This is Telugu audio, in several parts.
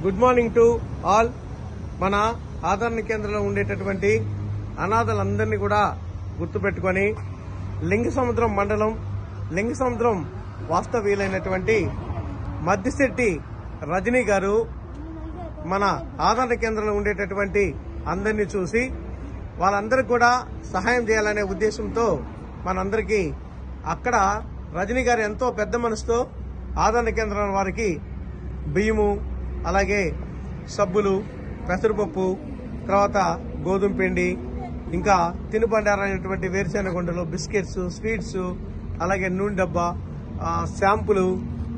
Good morning to all. మన ఆదరణ కేంద్రంలో ఉండేటటువంటి అనాథలందరినీ కూడా గుర్తుపెట్టుకుని లింగసముద్రం మండలం లింగసముద్రం వాస్తవ్యులైనటువంటి మద్దిశెట్టి రజనీ గారు మన ఆదరణ కేంద్రంలో ఉండేటటువంటి అందరినీ చూసి వాళ్ళందరికీ కూడా సహాయం చేయాలనే ఉద్దేశంతో మనందరికీ అక్కడ రజనీ గారు ఎంతో పెద్ద మనసుతో ఆదరణ కేంద్రం వారికి బియ్యము, అలాగే సబ్బులు, పెసరపప్పు, తర్వాత గోధుమ పిండి, ఇంకా తినుబండారైనటువంటి వేరుశెనగొండలు, బిస్కెట్స్, స్వీట్స్, అలాగే నూనె డబ్బా, షాంపులు,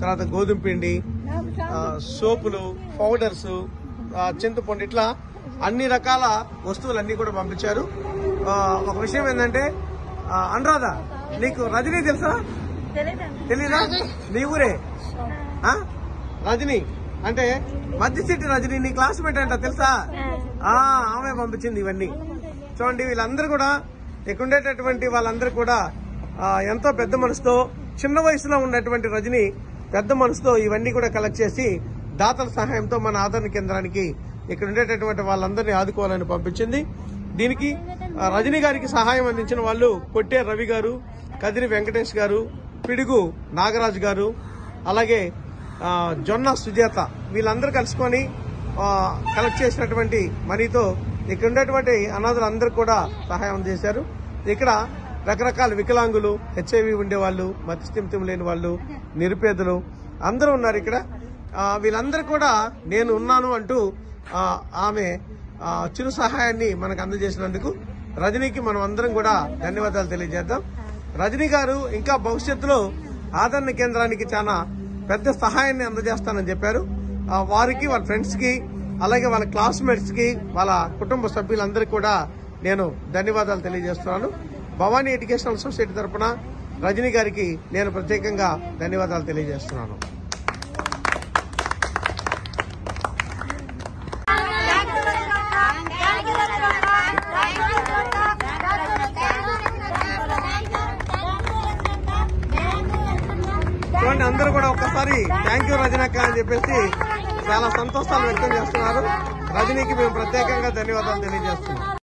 తర్వాత గోధుమ పిండి, సోపులు, పౌడర్స్, చింతపండు, ఇట్లా అన్ని రకాల వస్తువులన్నీ కూడా పంపించారు. ఒక విషయం ఏంటంటే, అనురాధ, నీకు రజనీ తెలుసా? తెలీదా? నీ ఊరే రజనీ అంటే మద్దిశెట్టి రజనీ, నీ క్లాస్మేట్ అంట, తెలుసా? ఆమె పంపించింది ఇవన్నీ. చూడండి, వీళ్ళందరూ కూడా ఇక్కడ ఉండేటటువంటి వాళ్ళందరూ కూడా ఎంతో పెద్ద మనసుతో, చిన్న వయసులో ఉన్నటువంటి రజనీ పెద్ద మనసుతో ఇవన్నీ కూడా కలెక్ట్ చేసి దాతల సహాయంతో మన ఆదరణ కేంద్రానికి ఇక్కడ ఉండేటటువంటి వాళ్ళందరినీ ఆదుకోవాలని పంపించింది. దీనికి రజనీ గారికి సహాయం అందించిన వాళ్ళు కొట్టే రవి గారు, కదిరి వెంకటేష్ గారు, పిడుగు నాగరాజు గారు, అలాగే జొన్న సుజాత, వీళ్ళందరూ కలుసుకొని కలెక్ట్ చేసినటువంటి మనీతో ఇక్కడ ఉండేటువంటి అనాథులందరూ కూడా సహాయం చేశారు. ఇక్కడ రకరకాల వికలాంగులు, హెచ్ఐవి ఉండేవాళ్ళు, మతిస్థిమితం లేని వాళ్ళు, నిరుపేదలు అందరూ ఉన్నారు ఇక్కడ. వీళ్ళందరూ కూడా నేను ఉన్నాను అంటూ ఆమె చిరు సహాయాన్ని మనకు అందజేసినందుకు రజనీకి మనం అందరం కూడా ధన్యవాదాలు తెలియజేద్దాం. రజనీ గారు ఇంకా భవిష్యత్తులో ఆదరణ కేంద్రానికి చాలా పెద్ద సహాయాన్ని అందజేస్తానని చెప్పారు. వారికి, వాళ్ళ ఫ్రెండ్స్ కి, అలాగే వాళ్ళ క్లాస్మేట్స్ కి, వాళ్ళ కుటుంబ సభ్యులందరికీ కూడా నేను ధన్యవాదాలు తెలియజేస్తున్నాను. భవానీ ఎడ్యుకేషనల్ సొసైటీ తరఫున రజనీ గారికి నేను ప్రత్యేకంగా ధన్యవాదాలు తెలియజేస్తున్నాను. చూడండి, అందరూ కూడా ఒక్కసారి థ్యాంక్ యూ రజనక్క అని చెప్పేసి చాలా సంతోషాలు వ్యక్తం చేస్తున్నారు. రజనీకి మేము ప్రత్యేకంగా ధన్యవాదాలు తెలియజేస్తున్నాం.